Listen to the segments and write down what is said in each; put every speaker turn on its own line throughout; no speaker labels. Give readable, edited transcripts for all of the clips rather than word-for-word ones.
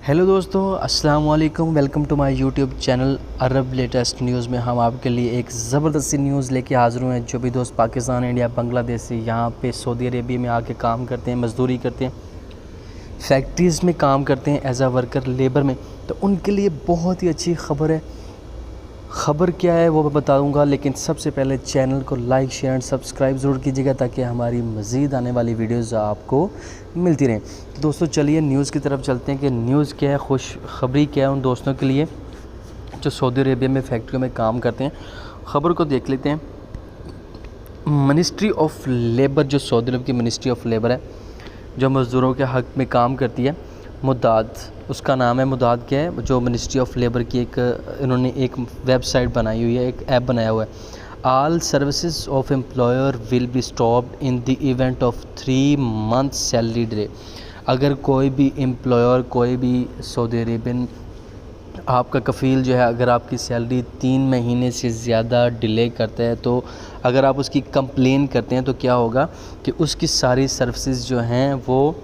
Hello दोस्तों, अस्सलाम वालेकुम। Welcome to my YouTube channel Arab latest news में हम आपके लिए एक ज़बरदस्त सी न्यूज़ लेके हाज़िर हुए हैं। जो भी दोस्त पाकिस्तान, इंडिया, बांग्लादेश से यहाँ पे सऊदी अरेबिया में आके काम करते हैं, मज़दूरी करते हैं, फैक्ट्रीज़ में काम करते हैं एज आ वर्कर लेबर में, तो उनके लिए बहुत ही अच्छी खबर है। ख़बर क्या है वो मैं बताऊंगा, लेकिन सबसे पहले चैनल को लाइक, शेयर एंड सब्सक्राइब ज़रूर कीजिएगा ताकि हमारी मज़ीद आने वाली वीडियोज़ आपको मिलती रहें। तो दोस्तों चलिए न्यूज़ की तरफ चलते हैं कि न्यूज़ क्या है, खुश खबरी क्या है उन दोस्तों के लिए जो सऊदी अरेबिया में फैक्ट्रियों में काम करते हैं। ख़बर को देख लेते हैं। मिनिस्ट्री ऑफ लेबर, जो सऊदी अरब की मिनिस्ट्री ऑफ लेबर है, जो मज़दूरों के हक़ में काम करती है, मुदाद उसका नाम है। मुदाद क्या है? जो मिनिस्ट्री ऑफ लेबर की इन्होंने एक वेबसाइट बनाई हुई है, एक ऐप बनाया हुआ है। All services of employer will be stopped in the event of 3 month salary delay. अगर कोई भी एम्प्लॉयर, कोई भी सऊदी अरेबियन आपका कफ़ील जो है, अगर आपकी सैलरी 3 महीने से ज़्यादा डिले करता है, तो अगर आप उसकी कंप्लेन करते हैं तो क्या होगा कि उसकी सारी सर्विसेज जो हैं वो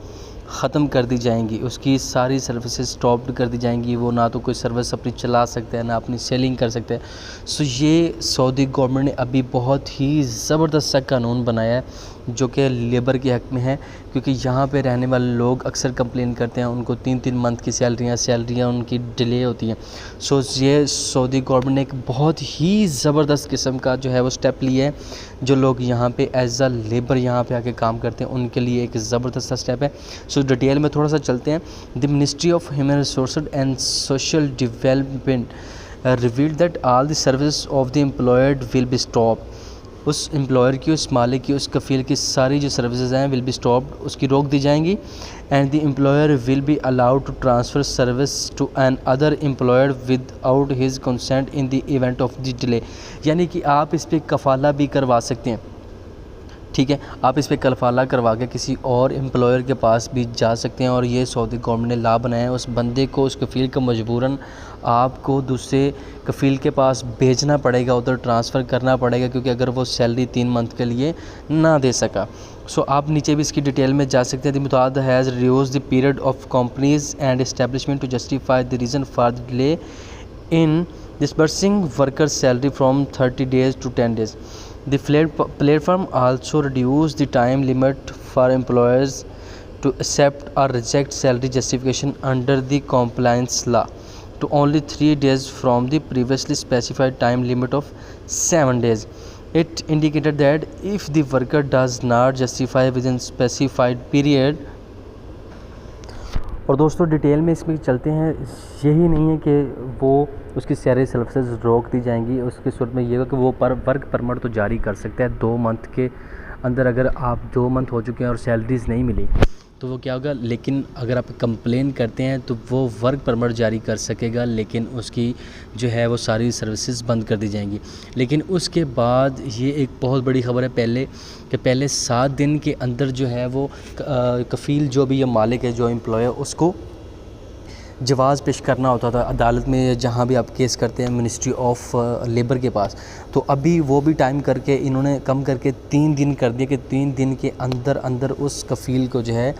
ख़त्म कर दी जाएंगी, उसकी सारी सर्विसेज स्टॉप कर दी जाएंगी। वो ना तो कोई सर्विस अपनी चला सकता है, ना अपनी सेलिंग कर सकता है। सो ये सऊदी गवर्नमेंट ने अभी बहुत ही ज़बरदस्त सा कानून बनाया है जो कि लेबर के हक़ में है, क्योंकि यहाँ पे रहने वाले लोग अक्सर कंप्लेन करते हैं, उनको 3-3 मंथ की सैलरियाँ उनकी डिले होती हैं। सो ये सऊदी गवर्नमेंट ने एक बहुत ही ज़बरदस्त किस्म का जो है वो स्टेप लिया है। जो लोग यहाँ पे एज आ लेबर यहाँ पे आके काम करते हैं उनके लिए एक ज़बरदस्त सा स्टेप है। सो डिटेल में थोड़ा सा चलते हैं। The ministry of human resources and social development revealed that all the service of the employed will be stop. उस एम्प्लॉयर की, उस मालिक की, उस कफ़ील की सारी जो सर्विसेज हैं विल बी स्टॉप्ड, उसकी रोक दी जाएंगी। And the employer will be allowed to transfer service to another employer without his consent in the event of the delay. यानी कि आप इस पर कफ़ाला भी करवा सकते हैं, ठीक है। आप इस पर कफ़ाला करवा के किसी और एम्प्लॉयर के पास भी जा सकते हैं। और ये सऊदी गवर्नमेंट ने ला बनाया है। उस बंदे को, उस कफ़ील को मजबूरन आपको दूसरे कफ़ील के पास भेजना पड़ेगा, उधर ट्रांसफ़र करना पड़ेगा, क्योंकि अगर वो सैलरी 3 मंथ के लिए ना दे सका। सो आप नीचे भी इसकी डिटेल में जा सकते हैं। द मुताद has reduced the period of companies and establishment to justify the reason for the delay in disbursing worker salary from 30 days to 10 days. The platform also reduced the time limit for employers to accept or reject salary justification under the compliance law to only 3 days from the previously specified time limit of 7 days. It indicated that if the worker does not justify within specified period। और दोस्तों detail में इसमें चलते हैं। यही नहीं है कि वो उसकी सारी सर्विसेज रोक दी जाएंगी, उसकी सूरत में ये होगा कि वो वर्क परमिट तो जारी कर सकता है 2 मंथ के अंदर। अगर आप 2 मंथ हो चुके हैं और सैलरीज़ नहीं मिली तो वो क्या होगा, लेकिन अगर आप कंप्लेन करते हैं तो वो वर्क परमिट जारी कर सकेगा, लेकिन उसकी जो है वो सारी सर्विसेज बंद कर दी जाएंगी। लेकिन उसके बाद ये एक बहुत बड़ी ख़बर है पहले 7 दिन के अंदर जो है वो कफ़ील, जो भी ये मालिक है, जो एम्प्लॉय है, उसको जवाज़ पेश करना होता था अदालत में, जहाँ भी आप केस करते हैं मिनिस्ट्री ऑफ लेबर के पास। तो अभी वो भी टाइम करके इन्होंने कम करके 3 दिन कर दिया कि 3 दिन के अंदर अंदर उस कफ़ील को जो है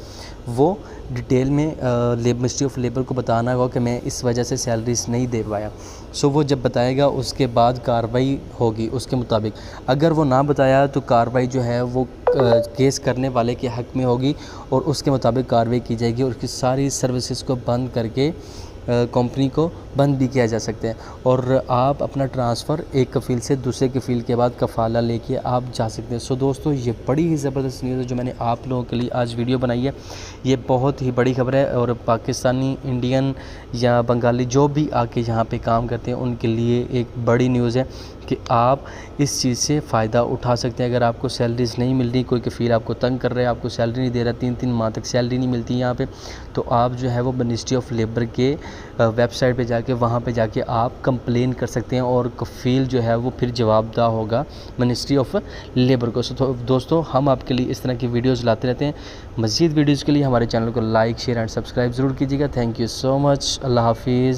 वो डिटेल में मिनिस्ट्री ऑफ लेबर को बताना होगा कि मैं इस वजह से सैलरीज नहीं दे पाया। सो वो जब बताएगा उसके बाद कार्रवाई होगी उसके मुताबिक। अगर वो ना बताया तो कार्रवाई जो है वो केस करने वाले के हक़ में होगी और उसके मुताबिक कार्रवाई की जाएगी और उसकी सारी सर्विसेज को बंद करके कंपनी को बंद भी किया जा सकता है। और आप अपना ट्रांसफ़र एक कफ़ील से दूसरे कफ़ील के बाद कफ़ाला लेके आप जा सकते हैं। सो दोस्तों ये बड़ी ही ज़बरदस्त न्यूज़ है जो मैंने आप लोगों के लिए आज वीडियो बनाई है। ये बहुत ही बड़ी खबर है और पाकिस्तानी, इंडियन या बंगाली जो भी आके यहाँ पे काम करते हैं उनके लिए एक बड़ी न्यूज़ है कि आप इस चीज़ से फ़ायदा उठा सकते हैं। अगर आपको सैलरीज़ नहीं मिल रही, कोई कफ़ील आपको तंग कर रहा है, आपको सैलरी नहीं दे रहा, 3-3 माह तक सैलरी नहीं मिलती यहाँ पे, तो आप जो है वो मिनिस्ट्री ऑफ लेबर के वेबसाइट पे जाके, वहाँ पे जाके आप कंप्लेन कर सकते हैं और कफ़ील जो है वो फिर जवाबदा होगा मिनिस्ट्री ऑफ लेबर को। तो दोस्तों हम आपके लिए इस तरह की वीडियोज़ लाते रहते हैं। मज़ीद वीडियोज़ के लिए हमारे चैनल को लाइक, शेयर एंड सब्सक्राइब ज़रूर कीजिएगा। Thank you so much. अल्लाह हाफिज़।